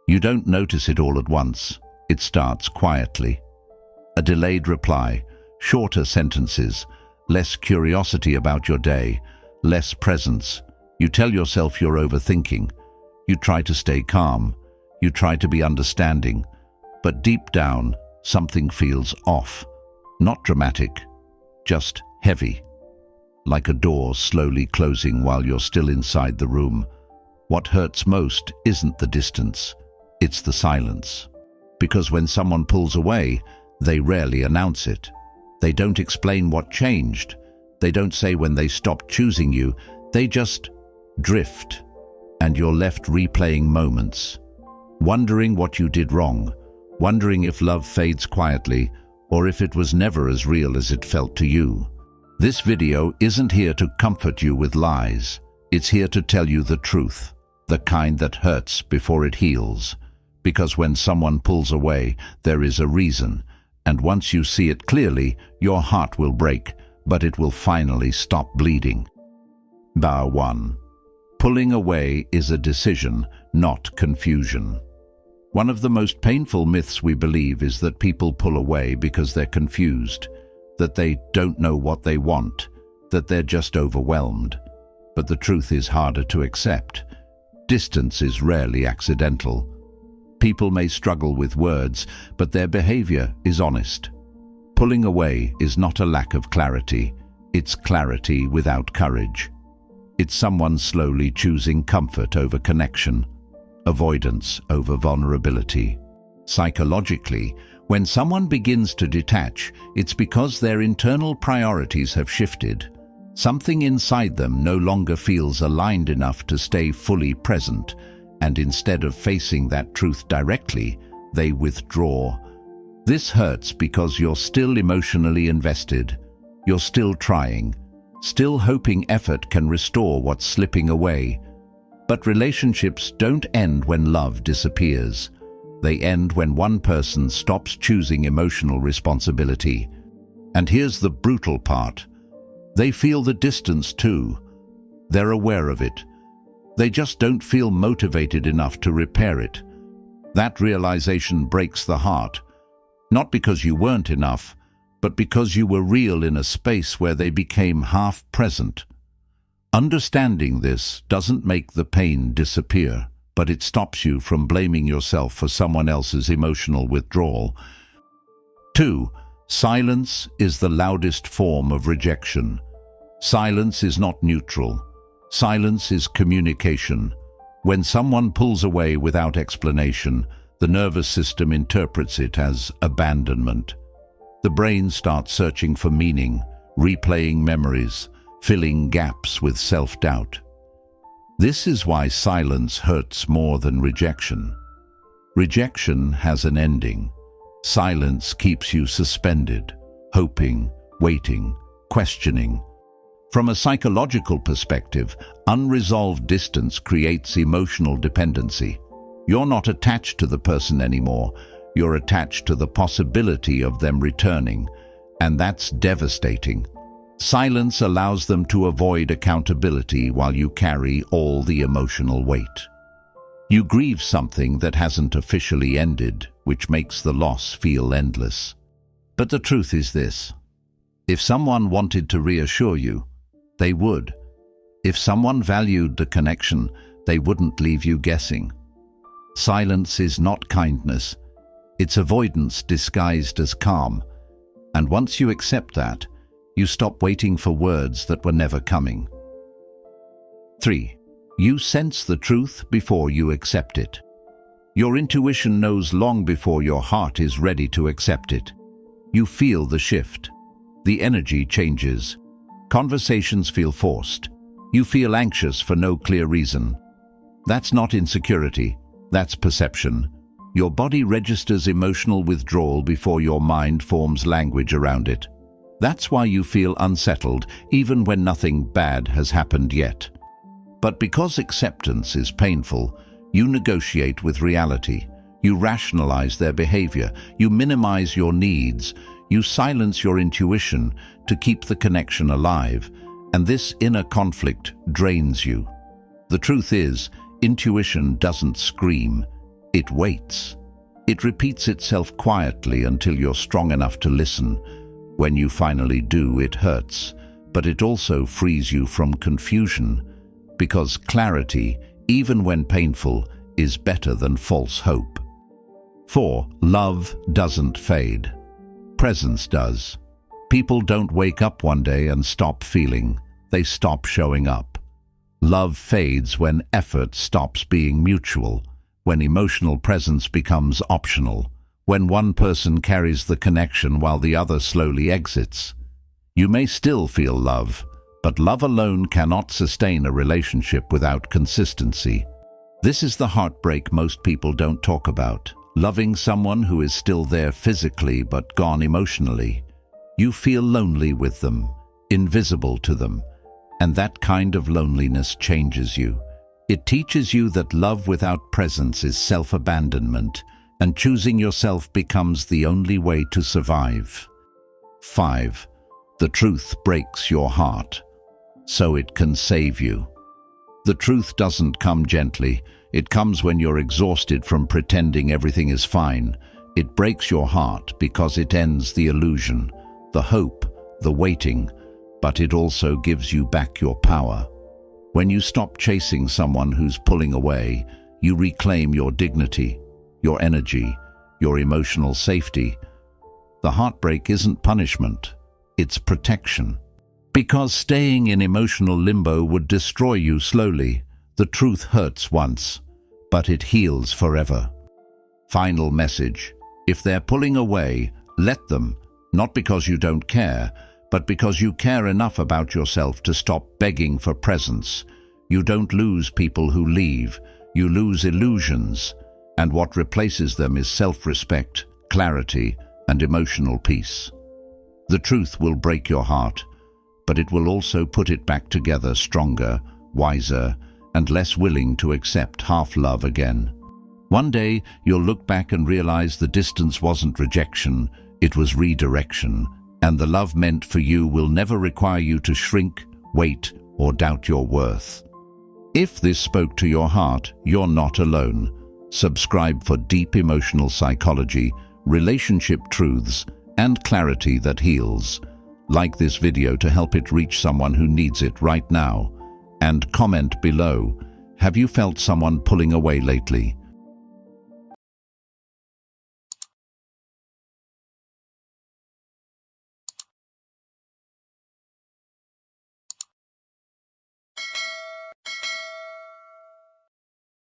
You don't notice it all at once. It starts quietly. A delayed reply, shorter sentences, less curiosity about your day, less presence. You tell yourself you're overthinking. You try to stay calm. You try to be understanding. But deep down, something feels off. Not dramatic, just heavy. Like a door slowly closing while you're still inside the room. What hurts most isn't the distance, it's the silence. Because when someone pulls away, they rarely announce it. They don't explain what changed. They don't say when they stopped choosing you. They just drift. And you're left replaying moments, wondering what you did wrong, wondering if love fades quietly or if it was never as real as it felt to you. This video isn't here to comfort you with lies. It's here to tell you the truth, the kind that hurts before it heals. Because when someone pulls away, there is a reason, and once you see it clearly, your heart will break, but it will finally stop bleeding. Bar 1. Pulling away is a decision, not confusion. One of the most painful myths we believe is that people pull away because they're confused, that they don't know what they want, that they're just overwhelmed. But the truth is harder to accept. Distance is rarely accidental. People may struggle with words, but their behavior is honest. Pulling away is not a lack of clarity, it's clarity without courage. It's someone slowly choosing comfort over connection, avoidance over vulnerability. Psychologically, when someone begins to detach, it's because their internal priorities have shifted. Something inside them no longer feels aligned enough to stay fully present, and instead of facing that truth directly, they withdraw. This hurts because you're still emotionally invested. You're still trying, still hoping effort can restore what's slipping away. But relationships don't end when love disappears. They end when one person stops choosing emotional responsibility. And here's the brutal part. They feel the distance too. They're aware of it. They just don't feel motivated enough to repair it. That realization breaks the heart. Not because you weren't enough, but because you were real in a space where they became half present. Understanding this doesn't make the pain disappear, but it stops you from blaming yourself for someone else's emotional withdrawal. 2. Silence is the loudest form of rejection. Silence is not neutral. Silence is communication. When someone pulls away without explanation, the nervous system interprets it as abandonment. The brain starts searching for meaning, replaying memories, filling gaps with self-doubt. This is why silence hurts more than rejection. Rejection has an ending. Silence keeps you suspended, hoping, waiting, questioning. From a psychological perspective, unresolved distance creates emotional dependency. You're not attached to the person anymore. You're attached to the possibility of them returning, and that's devastating. Silence allows them to avoid accountability while you carry all the emotional weight. You grieve something that hasn't officially ended, which makes the loss feel endless. But the truth is this: if someone wanted to reassure you, they would. If someone valued the connection, they wouldn't leave you guessing. Silence is not kindness. It's avoidance disguised as calm. And once you accept that, you stop waiting for words that were never coming. 3. You sense the truth before you accept it. Your intuition knows long before your heart is ready to accept it. You feel the shift. The energy changes. Conversations feel forced. You feel anxious for no clear reason. That's not insecurity. That's perception. Your body registers emotional withdrawal before your mind forms language around it. That's why you feel unsettled, even when nothing bad has happened yet. But because acceptance is painful, you negotiate with reality. You rationalize their behavior. You minimize your needs. You silence your intuition to keep the connection alive. And this inner conflict drains you. The truth is, intuition doesn't scream. It waits. It repeats itself quietly until you're strong enough to listen. When you finally do, it hurts, but it also frees you from confusion, because clarity, even when painful, is better than false hope. 4. Love doesn't fade. Presence does. People don't wake up one day and stop feeling. They stop showing up. Love fades when effort stops being mutual, when emotional presence becomes optional, when one person carries the connection while the other slowly exits. You may still feel love, but love alone cannot sustain a relationship without consistency. This is the heartbreak most people don't talk about. Loving someone who is still there physically but gone emotionally. You feel lonely with them, invisible to them, and that kind of loneliness changes you. It teaches you that love without presence is self-abandonment, and choosing yourself becomes the only way to survive. 5. The truth breaks your heart, so it can save you. The truth doesn't come gently. It comes when you're exhausted from pretending everything is fine. It breaks your heart because it ends the illusion, the hope, the waiting, but it also gives you back your power. When you stop chasing someone who's pulling away, you reclaim your dignity, your energy, your emotional safety. The heartbreak isn't punishment, it's protection. Because staying in emotional limbo would destroy you slowly. The truth hurts once, but it heals forever. Final message: if they're pulling away, let them, not because you don't care, but because you care enough about yourself to stop begging for presence. You don't lose people who leave, you lose illusions, and what replaces them is self-respect, clarity, and emotional peace. The truth will break your heart, but it will also put it back together stronger, wiser, and less willing to accept half-love again. One day, you'll look back and realize the distance wasn't rejection, it was redirection, and the love meant for you will never require you to shrink, wait, or doubt your worth. If this spoke to your heart, you're not alone. Subscribe for deep emotional psychology, relationship truths, and clarity that heals. Like this video to help it reach someone who needs it right now. And comment below, have you felt someone pulling away lately?